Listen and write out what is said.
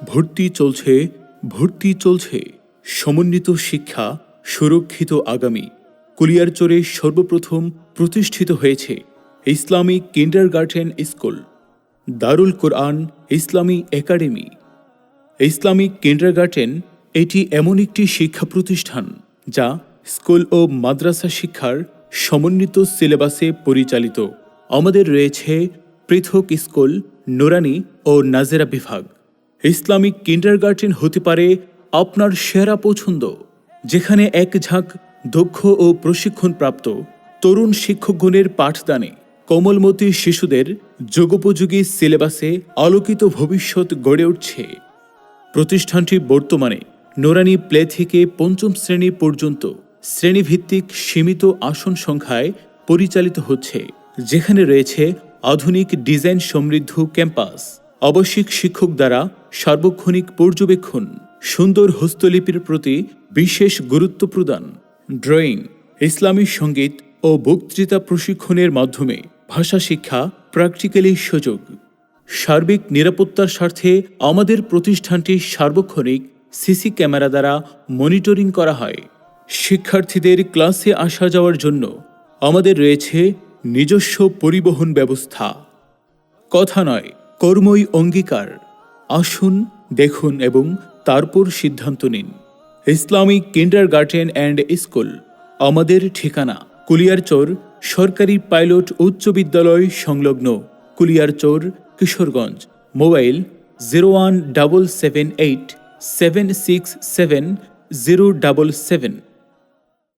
ভর্তি চলছে, ভর্তি চলছে। সমন্বিত শিক্ষা, সুরক্ষিত আগামী। কুলিয়ারচরে সর্বপ্রথম প্রতিষ্ঠিত হয়েছে ইসলামিক কিন্ডারগার্টেন স্কুল, দারুল কোরআন ইসলামী একাডেমি। ইসলামিক কিন্ডারগার্টেন এটি এমন একটি শিক্ষা প্রতিষ্ঠান যা স্কুল ও মাদ্রাসা শিক্ষার সমন্বিত সিলেবাসে পরিচালিত। আমাদের রয়েছে পৃথক স্কুল, নুরানি ও নাজেরা বিভাগ। ইসলামিক কিন্ডারগার্টেন হতে পারে আপনার সেরা পছন্দ, যেখানে এক ঝাঁক দক্ষ ও প্রশিক্ষণপ্রাপ্ত তরুণ শিক্ষকগণের পাঠদানে কোমলমতি শিশুদের যুগোপযোগী সিলেবাসে আলোকিত ভবিষ্যৎ গড়ে উঠছে। প্রতিষ্ঠানটি বর্তমানে নুরানি প্লে থেকে পঞ্চম শ্রেণী পর্যন্ত শ্রেণীভিত্তিক সীমিত আসন সংখ্যায় পরিচালিত হচ্ছে, যেখানে রয়েছে আধুনিক ডিজাইন সমৃদ্ধ ক্যাম্পাস, আবাসিক শিক্ষক দ্বারা সার্বক্ষণিক পর্যবেক্ষণ, সুন্দর হস্তলিপির প্রতি বিশেষ গুরুত্ব প্রদান, ড্রয়িং, ইসলামী সঙ্গীত ও বক্তৃতা প্রশিক্ষণের মাধ্যমে ভাষা শিক্ষা প্র্যাকটিক্যালি সুযোগ। সার্বিক নিরাপত্তার স্বার্থে আমাদের প্রতিষ্ঠানটি সার্বক্ষণিক সিসি ক্যামেরা দ্বারা মনিটরিং করা হয়। শিক্ষার্থীদের ক্লাসে আসা যাওয়ার জন্য আমাদের রয়েছে নিজস্ব পরিবহন ব্যবস্থা। কথা নয়, কর্মই অঙ্গীকার। আসুন, দেখুন এবং তারপর সিদ্ধান্ত নিন। Islamic kindergarten and school. আমাদের ঠিকানা কুলিয়ারচর সরকারি পাইলট উচ্চ বিদ্যালয় সংলগ্ন, কুলিয়ারচর, কিশোরগঞ্জ। মোবাইল 01778 767 077।